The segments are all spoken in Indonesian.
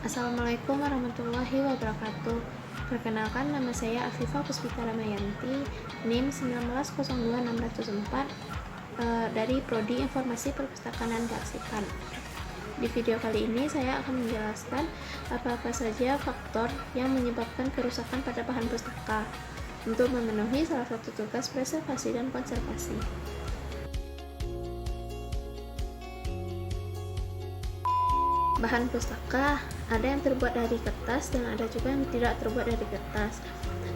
Assalamualaikum warahmatullahi wabarakatuh. Perkenalkan, nama saya Afifah Puspita Ramayanti, NIM 1902604, dari Prodi Informasi Perpustakaan dan Kearsipan. Di video kali ini saya akan menjelaskan apa-apa saja faktor yang menyebabkan kerusakan pada bahan pustaka untuk memenuhi salah satu tugas preservasi dan konservasi. Bahan pustaka ada yang terbuat dari kertas dan ada juga yang tidak terbuat dari kertas.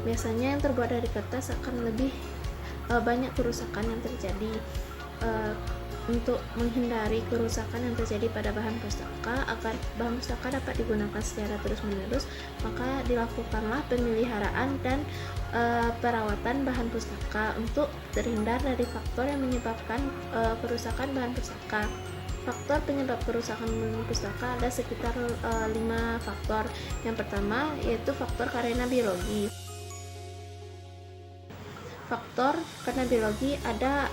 Biasanya yang terbuat dari kertas akan lebih banyak kerusakan yang terjadi. Untuk menghindari kerusakan yang terjadi pada bahan pustaka, agar bahan pustaka dapat digunakan secara terus-menerus, maka dilakukanlah pemeliharaan dan perawatan bahan pustaka untuk terhindar dari faktor yang menyebabkan kerusakan bahan pustaka. Faktor penyebab kerusakan pustaka ada sekitar 5 faktor. Yang pertama yaitu faktor karena biologi. Faktor karena biologi ada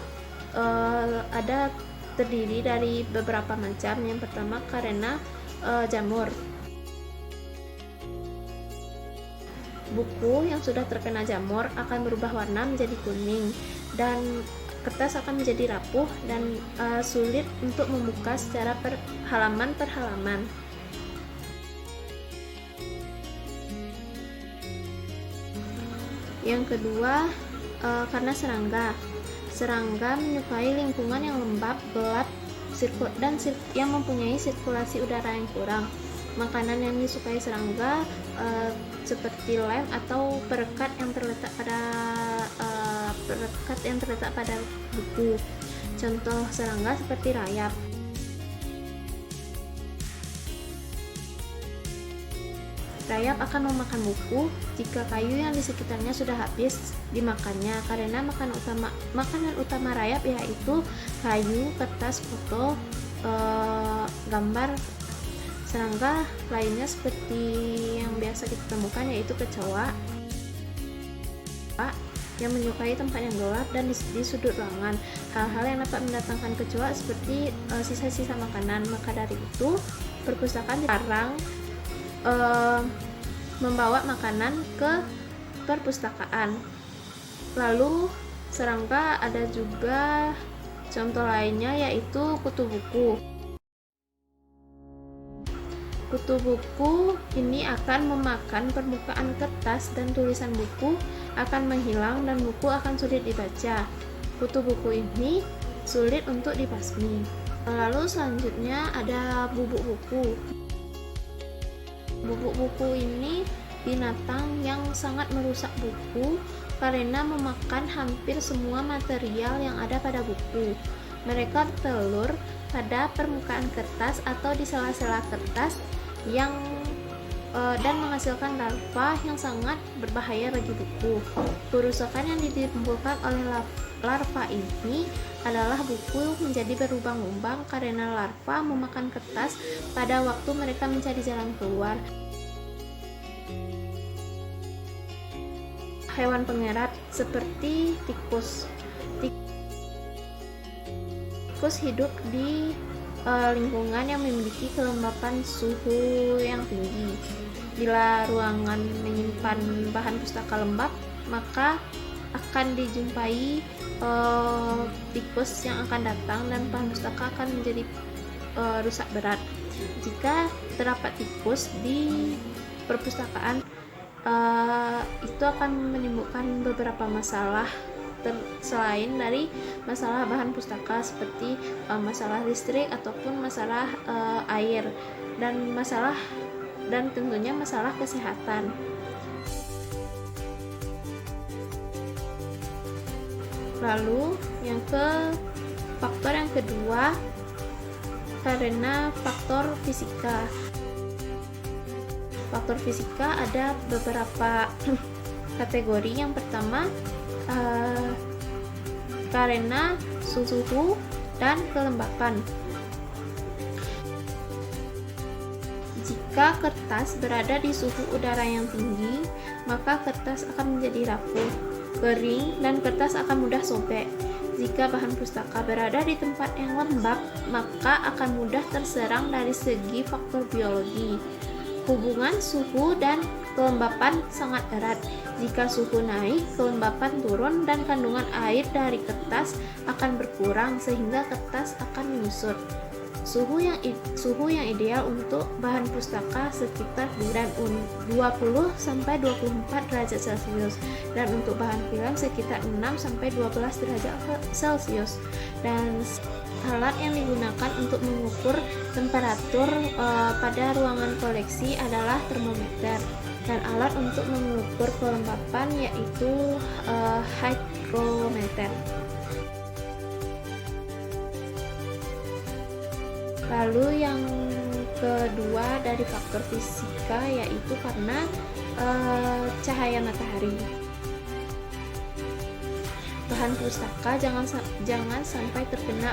terdiri dari beberapa macam. Yang pertama karena jamur. Buku yang sudah terkena jamur akan berubah warna menjadi kuning dan kertas akan menjadi rapuh dan sulit untuk membuka secara halaman per halaman. Yang kedua, karena serangga. Serangga menyukai lingkungan yang lembab, gelap, dan yang mempunyai sirkulasi udara yang kurang. Makanan yang disukai serangga seperti lem atau perekat yang terletak pada buku. Contoh serangga seperti rayap. Rayap akan memakan buku jika kayu yang di sekitarnya sudah habis dimakannya, karena makanan utama rayap yaitu kayu, kertas, foto, gambar. Serangga lainnya seperti yang biasa kita temukan yaitu kecoa yang menyukai tempat yang gelap dan di sudut ruangan. Hal-hal yang dapat mendatangkan kecoa seperti sisa-sisa makanan. Maka dari itu, perpustakaan dilarang membawa makanan ke perpustakaan. Lalu serangga ada juga contoh lainnya yaitu kutu buku. Kutu buku ini akan memakan permukaan kertas dan tulisan buku akan menghilang dan buku akan sulit dibaca. Kutu buku ini sulit untuk dibasmi. Lalu selanjutnya ada bubuk buku. Bubuk buku ini binatang yang sangat merusak buku karena memakan hampir semua material yang ada pada buku. Mereka bertelur pada permukaan kertas atau di sela-sela kertas dan menghasilkan larva yang sangat berbahaya bagi buku. Kerusakan yang ditimbulkan oleh larva ini adalah buku menjadi berlubang-lubang karena larva memakan kertas pada waktu mereka mencari jalan keluar. Hewan pengerat seperti tikus. Tikus hidup di lingkungan yang memiliki kelembapan suhu yang tinggi. Bila ruangan menyimpan bahan pustaka lembab, maka akan dijumpai tikus yang akan datang dan bahan pustaka akan menjadi rusak berat. Jika terdapat tikus di perpustakaan, itu akan menimbulkan beberapa masalah selain dari masalah bahan pustaka seperti masalah listrik ataupun masalah air dan tentunya masalah kesehatan. Lalu faktor yang kedua karena faktor fisika. Faktor fisika ada beberapa kategori. Yang pertama karena suhu dan kelembapan. Jika kertas berada di suhu udara yang tinggi, maka kertas akan menjadi rapuh, kering, dan kertas akan mudah sobek. Jika bahan pustaka berada di tempat yang lembab, maka akan mudah terserang dari segi faktor biologi. Hubungan suhu dan kelembapan sangat erat. Jika suhu naik, kelembapan turun dan kandungan air dari kertas akan berkurang sehingga kertas akan menyusut. Suhu yang ideal untuk bahan pustaka sekitar 20 sampai 24 derajat Celcius dan untuk bahan film sekitar 6 sampai 12 derajat Celcius. Dan alat yang digunakan untuk mengukur temperatur pada ruangan koleksi adalah termometer, dan alat untuk mengukur kelembapan yaitu hygrometer. Lalu yang kedua dari faktor fisika yaitu karena cahaya matahari. Bahan pustaka jangan sampai terkena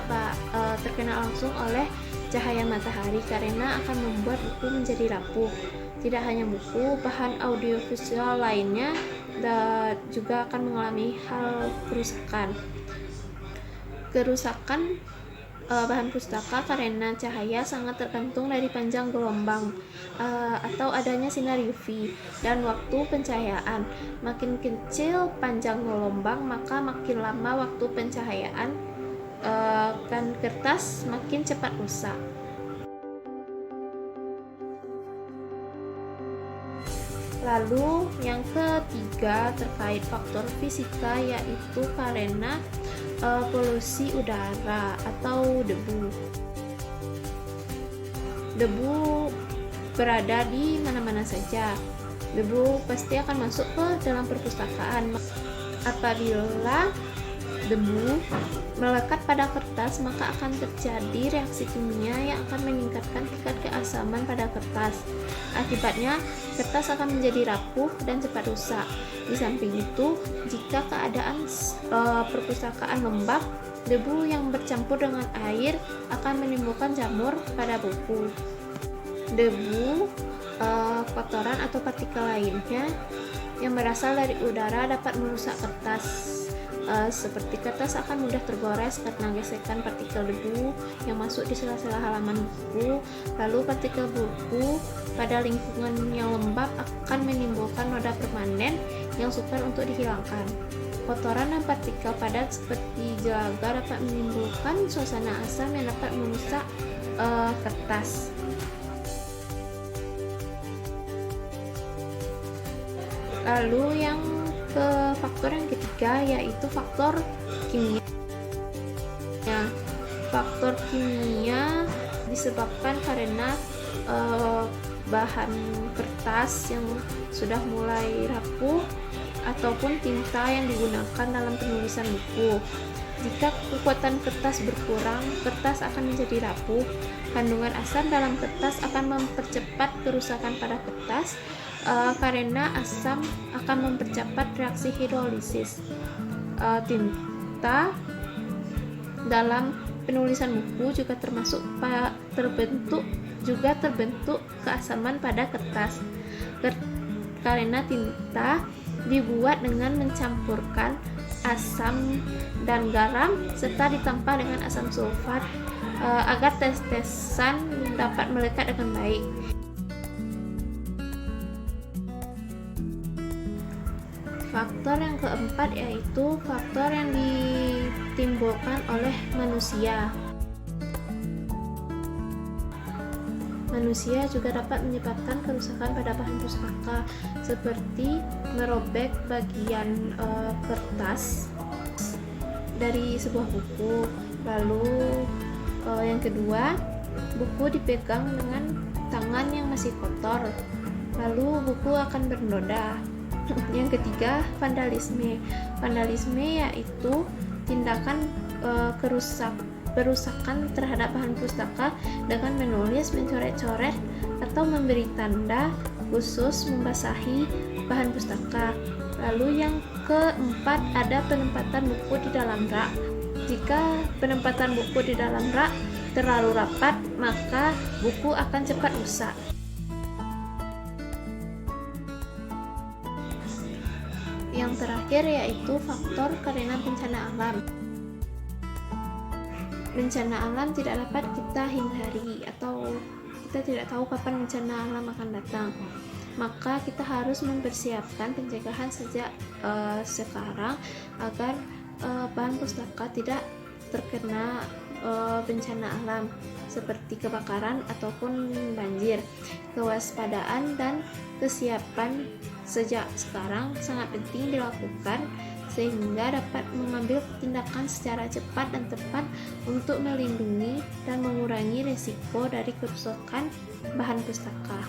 langsung oleh cahaya matahari karena akan membuat buku menjadi rapuh. Tidak hanya buku, bahan audiovisual lainnya juga akan mengalami hal kerusakan bahan pustaka karena cahaya sangat tergantung dari panjang gelombang atau adanya sinar UV dan waktu pencahayaan. Makin kecil panjang gelombang, maka makin lama waktu pencahayaan dan kertas makin cepat rusak. Lalu yang ketiga terkait faktor fisika yaitu karena polusi udara atau debu. Debu berada di mana-mana saja. Debu pasti akan masuk ke dalam perpustakaan. Apabila debu melekat pada kertas, maka akan terjadi reaksi kimia yang akan meningkatkan tingkat keasaman pada kertas. Akibatnya, kertas akan menjadi rapuh dan cepat rusak. Di samping itu, jika keadaan perpustakaan lembab, debu yang bercampur dengan air akan menimbulkan jamur pada buku. Debu, kotoran atau partikel lainnya yang berasal dari udara dapat merusak kertas. Seperti kertas akan mudah tergores karena gesekan partikel debu yang masuk di sela-sela halaman buku. Lalu partikel buku pada lingkungan yang lembab akan menimbulkan noda permanen yang sukar untuk dihilangkan. Kotoran dan partikel padat seperti gelagar dapat menimbulkan suasana asam yang dapat merusak kertas. Lalu yang faktor yang ketiga yaitu faktor kimia. Faktor kimia disebabkan karena bahan kertas yang sudah mulai rapuh ataupun tinta yang digunakan dalam penulisan buku. Jika kekuatan kertas berkurang, kertas akan menjadi rapuh. Kandungan asam dalam kertas akan mempercepat kerusakan pada kertas karena asam akan mempercepat reaksi hidrolisis. Tinta dalam penulisan buku juga terbentuk keasaman pada kertas karena tinta dibuat dengan mencampurkan asam dan garam serta ditambah dengan asam sulfat agar tes-tesan dapat melekat dengan baik. Faktor yang keempat yaitu faktor yang ditimbulkan oleh manusia. Manusia juga dapat menyebabkan kerusakan pada bahan pustaka seperti merobek bagian kertas dari sebuah buku. Lalu yang kedua, buku dipegang dengan tangan yang masih kotor, lalu buku akan bernoda. Yang ketiga, vandalisme. Vandalisme yaitu tindakan perusakan terhadap bahan pustaka dengan menulis, mencoret-coret, atau memberi tanda khusus membasahi bahan pustaka. Lalu yang keempat, ada penempatan buku di dalam rak. Jika penempatan buku di dalam rak terlalu rapat, maka buku akan cepat rusak. Yang terakhir yaitu faktor karena bencana alam. Bencana alam tidak dapat kita hindari atau kita tidak tahu kapan bencana alam akan datang. Maka kita harus mempersiapkan pencegahan sejak sekarang agar bahan pustaka tidak terkena bencana alam seperti kebakaran ataupun banjir. Kewaspadaan dan kesiapan sejak sekarang sangat penting dilakukan sehingga dapat mengambil tindakan secara cepat dan tepat untuk melindungi dan mengurangi risiko dari kerusakan bahan pustaka.